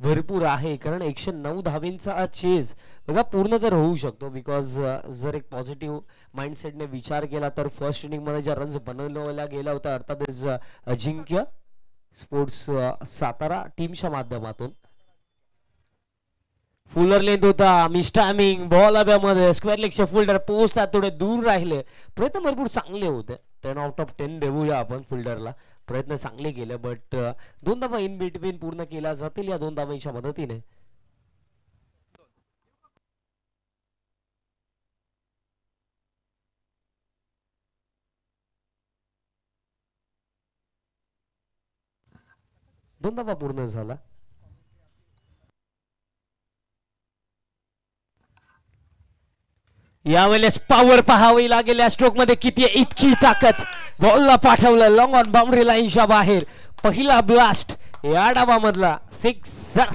[SPEAKER 3] भरपूर आहे कारण 109 धावेंचा चेज बघा पूर्ण तर होऊ शकतो. बिकॉज जर एक पॉझिटिव्ह माइंडसेटने विचार केला तर फर्स्ट इनिंग मध्ये ज्या रन्स बनवल्या गेल्या होत्या अर्थातच अजिंक्य स्पोर्ट्स सातारा टीमच्या माध्यमातून फुलर लेंथ होता. मिस्टायमिंग बॉल आब्यामध्ये स्क्वेअर लेगचे फिल्डर पोहोचतात थोडे दूर राहिले. प्रयत्न भरपूर चांगले होते. 10 आउट ऑफ 10 देऊया आपण फिल्डरला. प्रयत्न चांगले केले बट 2 धावा इन बिटवीन पूर्ण केल्या जातील या 2 धावांच्या मदतीने. दोन धावा पूर्ण झाला. यावेळेस पॉवर पाहावी लागेल या स्ट्रोक मध्ये किती इतकी ताकद. बॉलला पाठवलं लॉंग ऑन बाउंड्री लाईनच्या बाहेर. पहिला ब्लास्ट या डावामधला सिक्सर.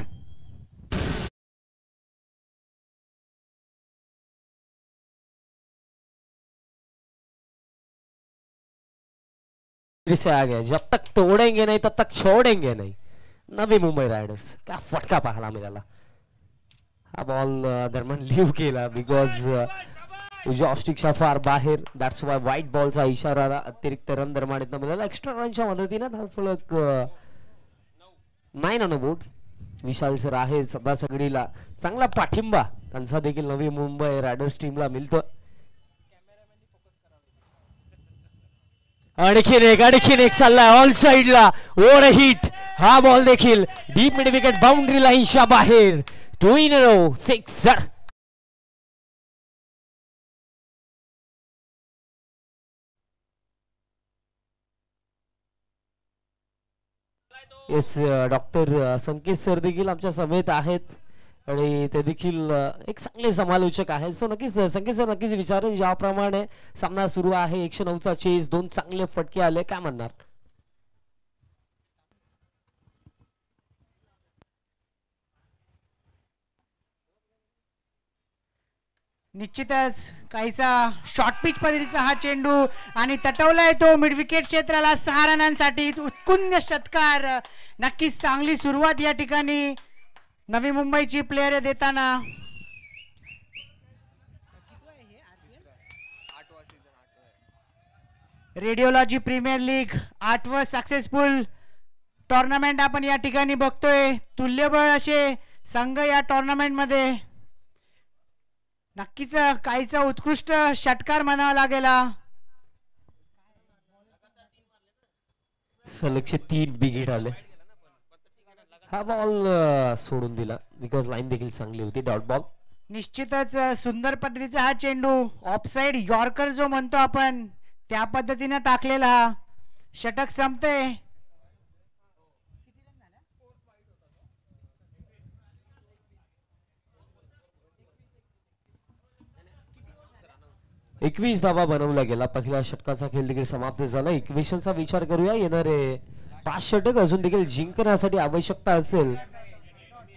[SPEAKER 3] से आ गया जब तक तोड़ेंगे नहीं तब तक छोड़ेंगे नहीं. नवी मुंबई रायडर्स क्या फटका पाहायला मिळाला. हा बॉल दरम्यान लिव्ह केला बिकॉज उजव्या ऑफस्टिकच्या फार बाहेर. दॅट्स वाय व्हाईट बॉलचा इशारा अतिरिक्त रन दरम्यान इथं मिळाला. एक्स्ट्रा रनच्या मदतीने धावफलक 9 ऑन बोर्ड. विशाल सर आहे सदा सगळीला चांगला पाठिंबा त्यांचा देखील नवी मुंबई रायडर्स टीमला मिळतो. आणखीन एक चाललाय ऑल साइडला ओव्हर हिट. हा बॉल देखील डीप मिड विकेट बाउंड्री लाईनच्या बाहेर. 2 in a row sixer. Yes doctor Sanket sir देखील आमच्या सभेत आहेत आणि ते देखील एक चांगले समालोचक आहेत. सो नक्कीच संकेत सर नक्कीच विचारेन ज्याप्रमाणे सामना सुरू आहे 109 चा चेस 2 चांगले फटके आले काय म्हणणार.
[SPEAKER 4] निश्चितच काहीसा शॉर्ट पिच पद्धतीचा हा चेंडू आणि तटवलाय तो मिड विकेट क्षेत्राला 6 रनांसाठी. उत्कुंज षटकार. नक्कीच चांगली सुरुवात या ठिकाणी नवी मुंबईची प्लेयर देताना. रेडिओलॉजी प्रीमियर लीग 8व सक्सेसफुल टुर्नामेंट आपण या ठिकाणी बघतोय. तुल्यबळ असे संघ या टुर्नामेंट मध्ये. नक्कीच काहीचा उत्कृष्ट षटकार म्हणावा लागेल.
[SPEAKER 3] सलगचे 3 बिगेट आले. हा बॉल सोडून दिला बिकॉज लाईन देखील चांगली होती. Dot ball.
[SPEAKER 4] निश्चितच सुंदर पद्धतीचा हा चेंडू ऑफसाइड यॉर्कर जो म्हणतो आपण त्या पद्धतीने टाकलेला हा षटक संपते.
[SPEAKER 3] 21 धावा बनवला गेला. पहिल्या षटकाचा खेळ देखील समाप्त झाला. इक्वेशनचा विचार करूया. येणारे 5 षटक अजून देखील जिंकण्यासाठी आवश्यकता असेल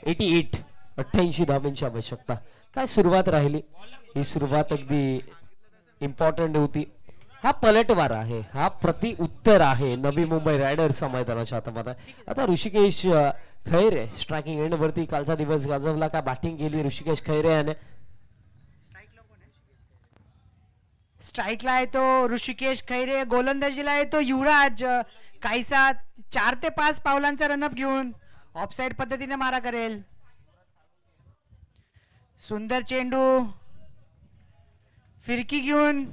[SPEAKER 3] 88 धावांची आवश्यकता. काय सुरुवात राहिली, ही सुरुवात अगदी इम्पॉर्टंट होती. हा पलटवार आहे, हा प्रति उत्तर आहे नवी मुंबई रायडर्स मैदानाच्या आतमध्ये. आता ऋषिकेश खैरे स्ट्रायकिंग एंड वरती कालचा दिवस गाजवला. का बॅटिंग केली ऋषिकेश खैरे याने.
[SPEAKER 4] स्ट्राईकला आहे तो ऋषिकेश खैरे, गोलंदाजीला आहे तो युवराज. काहीसा 4 ते 5 पावलांचा रनअप घेऊन ऑफसाईड पद्धतीने मारा करेल. सुंदर चेंडू फिरकी घेऊन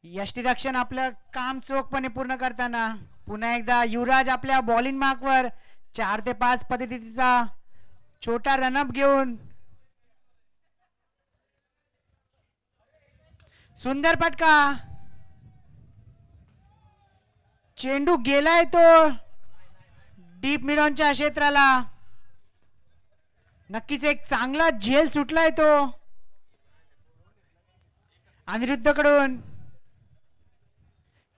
[SPEAKER 4] यष्टीरक्षण आपलं काम चोखपणे पूर्ण करताना पुन्हा एकदा युवराज आपल्या बॉलिंग मार्कवर 4 ते 5 पद्धतीचा छोटा रनअप घेऊन सुंदर फटका. चेंडू गेलाय तो डीप मिडॉनच्या क्षेत्राला. नक्कीच एक चांगला झेल सुटलाय तो अनिरुद्धकडून.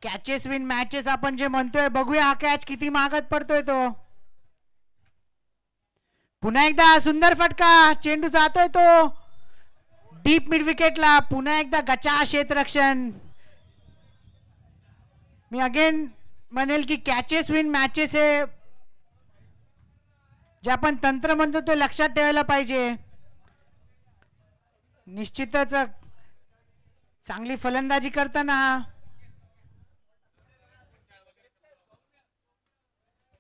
[SPEAKER 4] कॅचेस विन मॅचेस आपण जे म्हणतोय, बघूया हा कॅच किती महागात पडतोय तो. पुन्हा एकदा सुंदर फटका, चेंडू जातोय तो डीप मिड विकेटला. पुन्हा एकदा गचा क्षेत्ररक्षण. मी अगेन म्हणेल की कॅचेस विन मॅचेस हे जे आपण तंत्र म्हणतो ते लक्षात ठेवायला पाहिजे. निश्चितच चांगली फलंदाजी करताना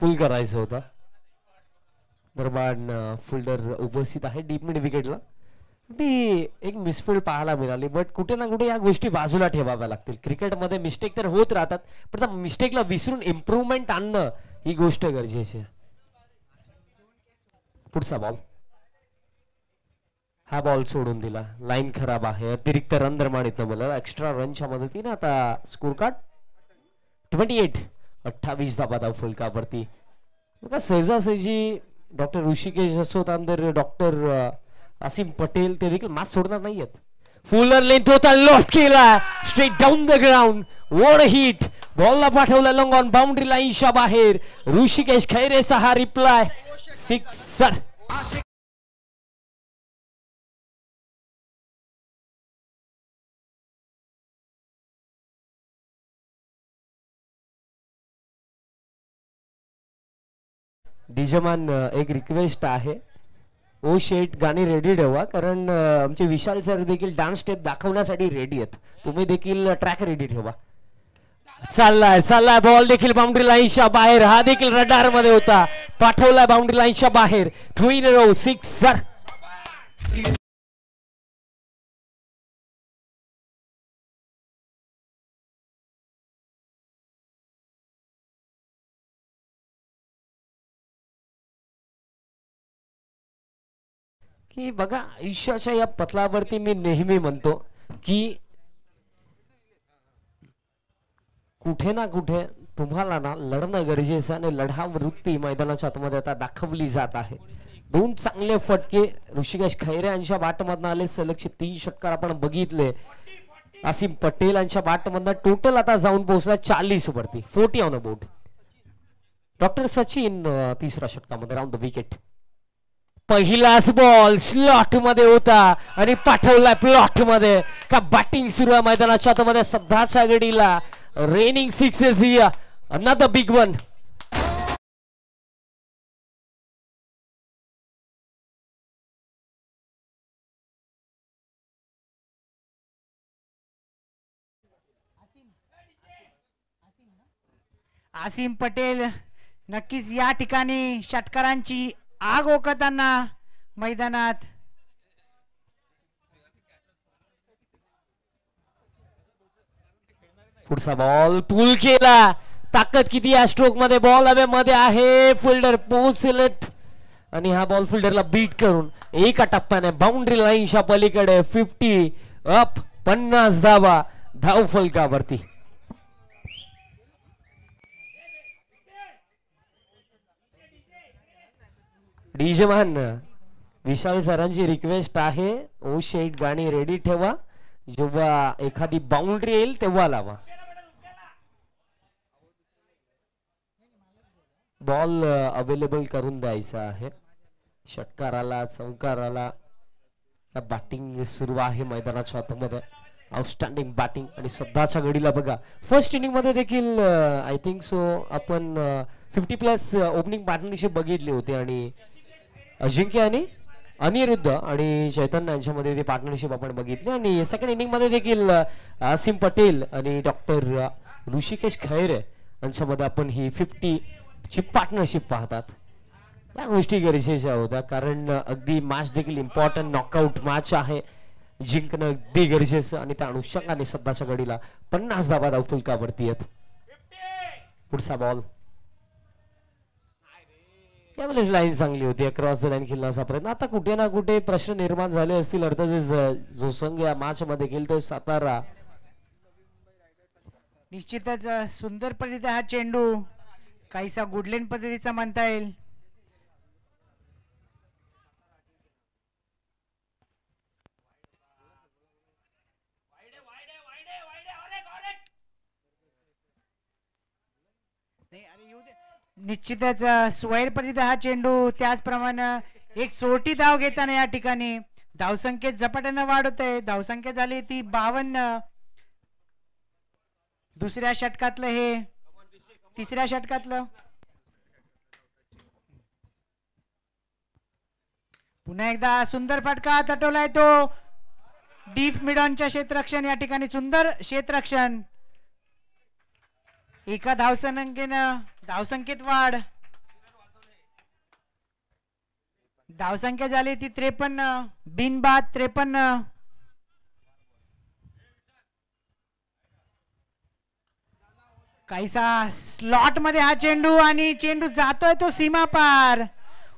[SPEAKER 3] पुल करायचं होता. दरम्यान फिल्डर उपस्थित आहे डीप मिड विकेटला. ती एक मिसफिल्ड पाहायला मिळाली, बट कुठे ना कुठे या गोष्टी बाजूला ठेवाव्या लागतील. क्रिकेटमध्ये मिस्टेक तर होत राहतात, पण त्या मिस्टेकला विसरून इम्प्रूव्हमेंट आणणं ही गोष्ट गरजेची आहे. पुढचा बॉल, हा बॉल सोडून दिला. लाईन खराब आहे, अतिरिक्त रन दरम्यान मला एक्स्ट्रा रनच्या मदतीने आता स्कोर कार्ड 28 धावा धाव फलकावरती. बघा सहजासहजी डॉक्टर ऋषिकेश असो त्यानंतर डॉक्टर आसिम पटेल ते देखील मॅच सोडणार नाहीयेत. फुलर लेंथ होता, लॉफ्ट केला straight down the ground. What hit, बॉलला पाठवला लॉंग ऑन बाउंड्री लाईनच्या बाहेर. ऋषिकेश खैरेचा हा रिप्लाय सिक्सर. डिजमान एक रिक्वेस्ट आहे, ओ शेट गाणी रेडी ठेवा, कारण आमचे विशाल सर देखील डान्स स्टेप दाखवण्यासाठी रेडी आहेत. तुम्ही देखील ट्रॅक रेडी ठेवा. चाललाय बॉल देखील बाउंड्री लाईनच्या बाहेर. हा देखील रडार मध्ये होता, पाठवलाय बाउंड्री लाईनच्या बाहेर. 2 in a row सिक्सर. की बघा आयुष्याच्या या पथलावरती मी नेहमी म्हणतो की कुठे ना कुठे तुम्हाला ना लढणं गरजेचं आणि लढा वृत्ती मैदानाच्या आतमध्ये आता दाखवली जात आहे. 2 चांगले फटके ऋषिकेश खैरे यांच्या बॅटमधून आले. सलगचे 3 षटकार आपण बघितले. आसिम पटेल यांच्या बॅटमधून टोटल आता जाऊन पोहोचला 40 वरती, 40 on a board. Doctor Sachin तिसऱ्या षटकामध्ये राऊंड द विकेट. पहिलाच बॉल स्लॉट मध्ये होता आणि पाठवलाय प्लॉट मध्ये. का बॅटिंग सुरू आहे मैदानाच्या आतमध्ये सध्याच्या घडीला. रेनिंग सिक्सेस ही another big one.
[SPEAKER 4] Asim Patel नक्कीच या ठिकाणी षटकारांची आग ओकताना मैदानात.
[SPEAKER 3] पुढचा बॉल पुल केला. ताकद किती या स्ट्रोक मध्ये. बॉल हवे मध्ये आहे, फिल्डर पोहोचलेत आणि हा बॉल फिल्डरला बीट करून एका टप्प्याने बाउंड्री लाईनच्या पलीकडे 50 अप. 50 धावा धाव फलकावरती. डीजमान विशाल सरांची रिक्वेस्ट आहे, ओ शेट गाणी रेडी ठेवा, जेव्हा एखादी बाउंड्री येईल तेव्हा लावा. बॉल अवेलेबल करून द्यायचा आहे. षटकाराला चौकाराला बॅटिंग सुरू आहे मैदानाच्या आतमध्ये. आउटस्टँडिंग बॅटिंग आणि सध्याच्या घडीला बघा फर्स्ट इनिंग मध्ये देखील आय थिंक सो आपण 50+ ओपनिंग पार्टनरशिप बघितली होती आणि अजिंक्य आणि अनिरुद्ध आणि चैतन्य यांच्यामध्ये ती पार्टनरशिप आपण बघितली आणि सेकंड इनिंग मध्ये देखील आसिम पटेल आणि डॉक्टर ऋषिकेश खैरे यांच्यामध्ये आपण ही 50 ची पार्टनरशिप पाहतात. या गोष्टी गरजेच्या होत्या कारण अगदी मॅच देखील इम्पॉर्टंट नॉकआउट मॅच आहे. जिंकणं अगदी गरजेचं आणि त्या अनुषंगाने सध्याच्या घडीला 50 धावा धावफलकावरती आहेत. पुढचा बॉल यावेळेस लाईन चांगली होती. क्रॉस द लाईन खेळण्याचा प्रयत्न. आता कुठे ना कुठे प्रश्न निर्माण झाले असतील. अर्थातच जो संघ या मॅच मध्ये खेळतोय सातारा.
[SPEAKER 4] निश्चितच सुंदर पद्धतीने हा चेंडू काहीसा गुडलेन पद्धतीचा म्हणता येईल. निश्चितच स्वैर पद्धतीचा हा चेंडू त्याचप्रमाणे एक चोरटी धाव घेताना या ठिकाणी धावसंख्येत झपाट्यानं वाढ होते. धावसंख्या झाली ती 52. दुसऱ्या षटकातलं हे तिसऱ्या षटकातलं. पुन्हा एकदा सुंदर फटका तटवलाय तो डीप मिडॉनच्या क्षेत्ररक्षण. या ठिकाणी सुंदर क्षेत्ररक्षण. एका धावसंख्येनं धावसंख्येत वाढ. धावसंख्या झाली ती 53. बिनबाद 53. काहीसा स्लॉट मध्ये हा चेंडू आणि चेंडू जातोय तो सीमा पार.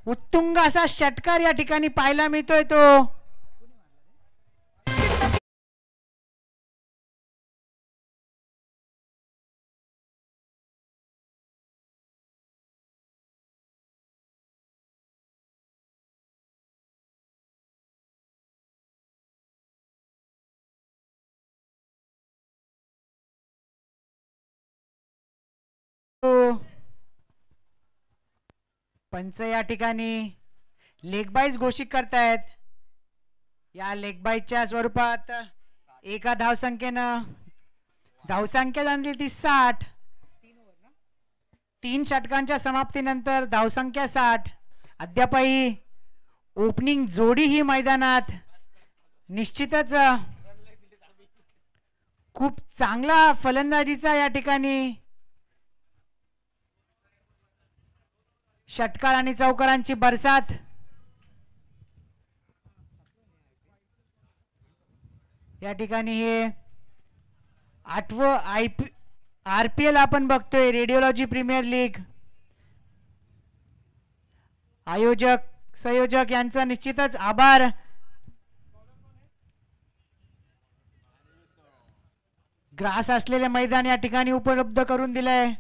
[SPEAKER 4] उत्तुंग असा षटकार या ठिकाणी पाहायला मिळतोय तो. पंच या ठिकाणी लेग बाईज घोषित करतायत. या लेग बाईजच्या स्वरूपात एका धावसंख्येनं धावसंख्या झाली ती 60. 3 षटकांच्या समाप्तीनंतर धावसंख्या 60. अद्यापही ओपनिंग जोडी ही मैदानात. निश्चितच खूप चांगला फलंदाजीचा या ठिकाणी षटकार आणि चौकारांची बरसात. या ठिकाणी हे 8वं RPL आपण बघतोय. Radiology premier league. आयोजक संयोजक यांचा निश्चितच आभार. ग्रास असलेले मैदान या ठिकाणी उपलब्ध करून दिलंय.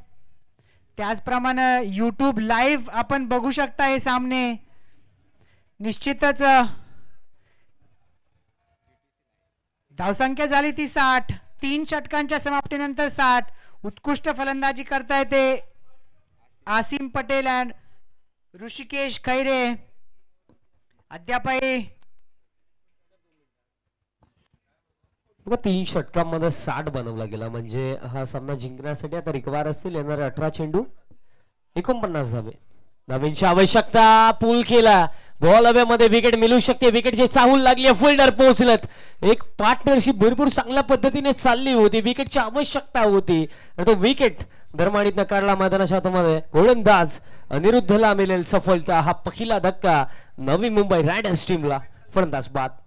[SPEAKER 4] त्याचप्रमाणे YouTube लाईव्ह आपण बघू शकता हे सामने. निश्चितच धावसंख्या झाली ती 60. 3 षटकांच्या समाप्तीनंतर 60. उत्कृष्ट फलंदाजी करताय ते आसिम पटेल अँड ऋषिकेश खैरे. अद्यापही
[SPEAKER 3] 3 षटकांमध्ये 60 बनवला गेला म्हणजे हा सामना जिंकण्यासाठी आता रिक्वायर असतील येणारे 18 चेंडू 49 धावे. धावेंची आवश्यकता. पूल केला. बॉल हवेमध्ये विकेट मिळू शकते. विकेटची चाहूल लागली. फुल्डर पोहोचलत. एक पार्टनरशिप भरपूर चांगल्या पद्धतीने चालली होती. विकेटची आवश्यकता होती आणि तो विकेट दरमाडीतनं काढला मैदानाच्या आतमध्ये. गोलंदाज अनिरुद्धला मिळेल सफलता. हा पहिला धक्का नवी मुंबई रायडर्स टीमला. फलंदाज बाद.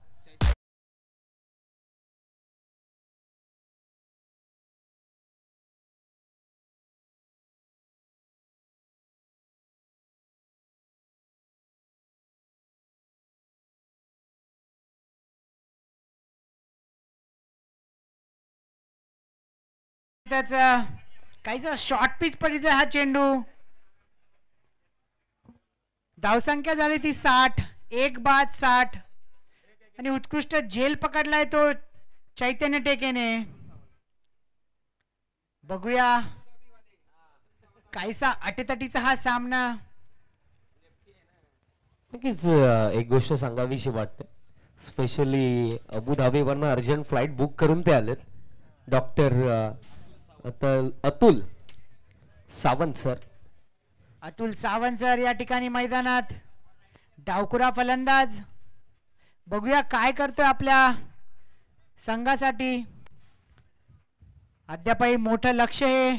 [SPEAKER 4] काहीचा शॉर्ट पिच पडीचा हा चेंडू. धावसंख्या झाली ती 60. 1 बाद 60 आणि उत्कृष्ट झेल पकडलाय तो चैतन्य टेकेने. बघूया काहीसा अटीतटीचा हा सामना.
[SPEAKER 3] नक्कीच एक गोष्ट सांगावीशी वाटते, स्पेशली अबुधाबीवरनं अर्जंट फ्लाईट बुक करून ते आलेत. Doctor Atul Sawant sir.
[SPEAKER 4] Atul Sawant sir या ठिकाणी मैदानात. डावखुरा फलंदाज. बघूया काय करतोय आपल्या संघासाठी. अद्यापही मोठं लक्ष हे.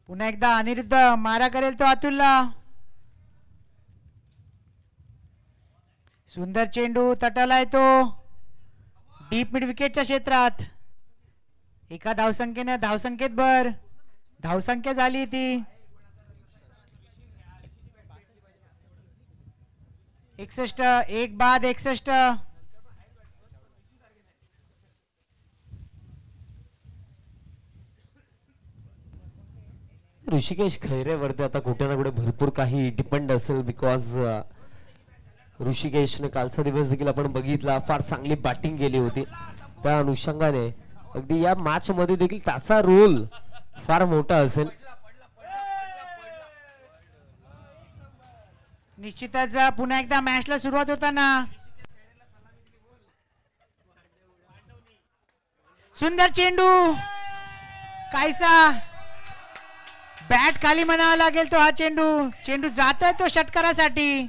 [SPEAKER 4] पुन्हा एकदा अनिरुद्ध मारा करेल तो अतुलला. सुंदर चेंडू तटाला येतो डीप मिड विकेटच्या क्षेत्रात. एका धावसंख्येने धावसंख्येत भर. धावसंख्या झाली ती 61. एक बाद 61.
[SPEAKER 3] ऋषिकेश खैरेवरती आता कुठे ना कुठे भरपूर काही डिपेंड असेल, बिकॉज ऋषिकेशने कालचा दिवस देखील आपण बघितला, फार चांगली बॅटिंग केली होती. त्या अनुषंगाने अगदी या मॅच मध्ये देखील त्याचा रोल फार मोठा असेल.
[SPEAKER 4] निश्चितच पुन्हा एकदा मॅचला सुरुवात होताना सुंदर चेंडू. कायसा बॅट खाली म्हणावा लागेल तो हा चेंडू. चेंडू जातोय तो षटकारासाठी.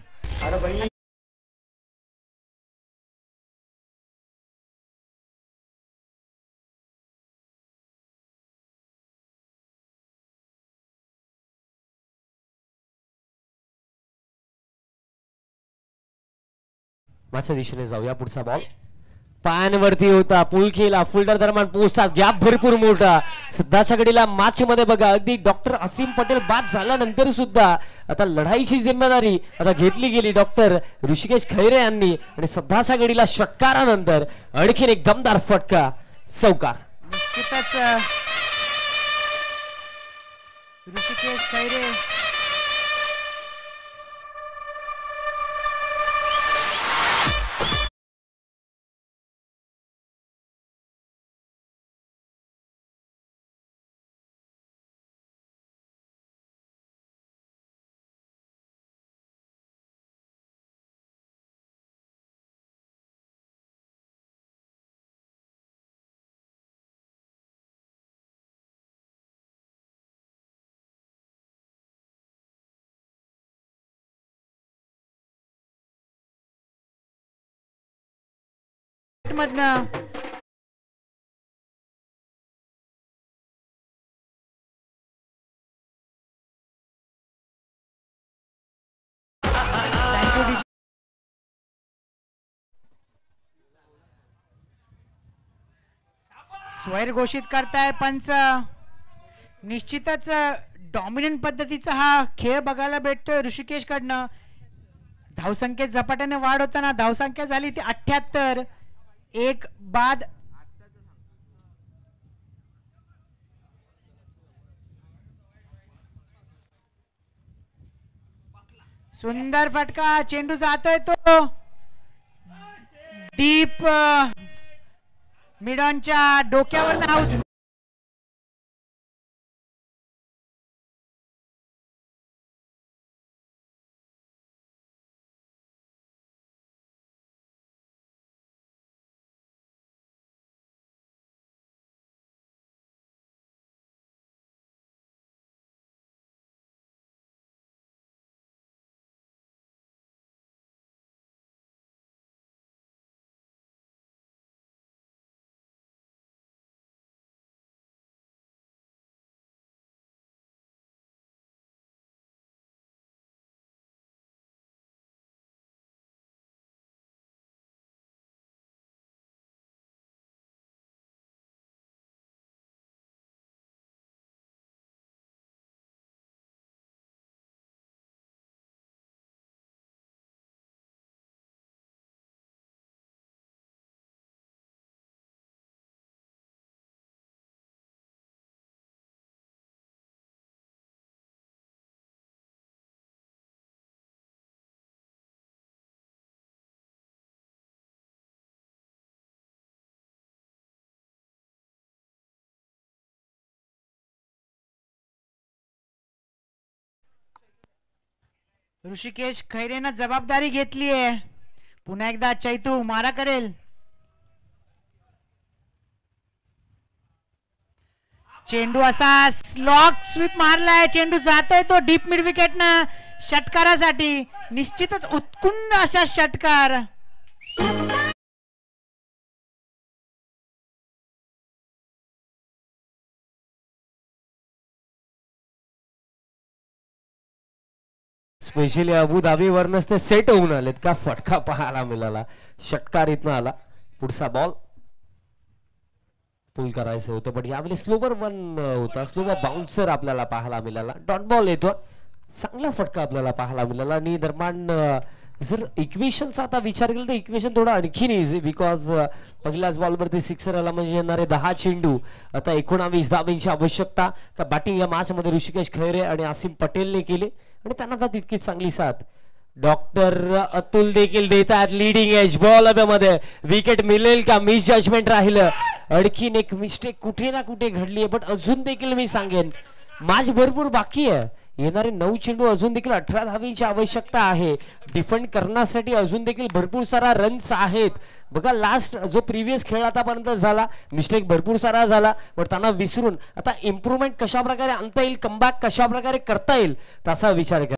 [SPEAKER 3] माझ्या दिशेने जाऊया. पुढचा बॉल पायांवरती होता, पुल केला, फुलडर दरम्यान पोहोचता, गॅप भरपूर मोठा. सध्याच्या घडीला मॅच मध्ये बघा अगदी डॉक्टर असीम पटेल बाद झाल्यानंतर सुद्धा आता लढाईची जिम्मेदारी आता घेतली गेली डॉक्टर ऋषिकेश खैरे यांनी. आणि सध्याच्या घडीला षटकारानंतर आणखीन एक दमदार फटका, चौकार.
[SPEAKER 4] निश्चितच ऋषिकेश खैरे मधनं स्वैर घोषित करताय पंच. निश्चितच डॉमिनंट पद्धतीचा हा खेळ बघायला भेटतोय ऋषिकेश कडनं. धावसंख्येत झपाट्याने वाढ होताना धावसंख्या झाली ती 78. एक बाद. सुंदर फटका. चेंडू जातोय तो डीप मिडॉनच्या डोक्यावर आउट. ऋषिकेश खैरेनं जबाबदारी घेतली आहे. पुन्हा एकदा चैतू मारा करेल. चेंडू असा स्लॉक स्वीप मारलाय. चेंडू जातोय तो डीप मिड विकेट ना षटकारासाठी. निश्चितच उत्कुंद असा षटकार.
[SPEAKER 3] स्पेशली अबुधाबीवरनच ते सेट होऊन आलेत का फटका पाहायला मिळाला. षटकार इथनं आला. पुढचा बॉल पुल करायचं होतं पण यावेळी स्लोवर वन होता. स्लोवर बाउन्सर आपल्याला पाहायला मिळाला. डॉट बॉल येतो. चांगला फटका आपल्याला पाहायला मिळाला. आणि दरम्यान जर इक्वेशनचा आता विचार केला तर इक्वेशन थोडा आणखीन इझी बिकॉज पहिल्याच बॉलवरती सिक्सर आला म्हणजे येणारे 10 चेंडू. आता 19 धावांची आवश्यकता. का बॅटिंग या मॅच मध्ये ऋषिकेश खैरे आणि आसिम पटेलने केली आणि त्यांना आता तितकी चांगली साथ. डॉक्टर अतुल देखील देतात लीडिंग एज बॉल मध्ये. विकेट मिळेल का? मिस जजमेंट राहिलं. आणखीन एक मिस्टेक कुठे ना कुठे घडली आहे पण अजून देखील मी सांगेन मॅच भरपूर बाकी आहे. येणारे 9 चेंडू अजून देखील 18 धावांची आवश्यकता आहे. डिफेंड करण्यासाठी अजून देखील भरपूर सारा रन्स आहेत. बघा लास्ट जो प्रिव्हियस खेळ आतापर्यंत झाला मिस्टेक भरपूर सारा झाला पण त्यांना विसरून आता इम्प्रूव्हमेंट कशा प्रकारे आणता येईल, कमबॅक कशा प्रकारे करता येईल त्याचा विचार करा.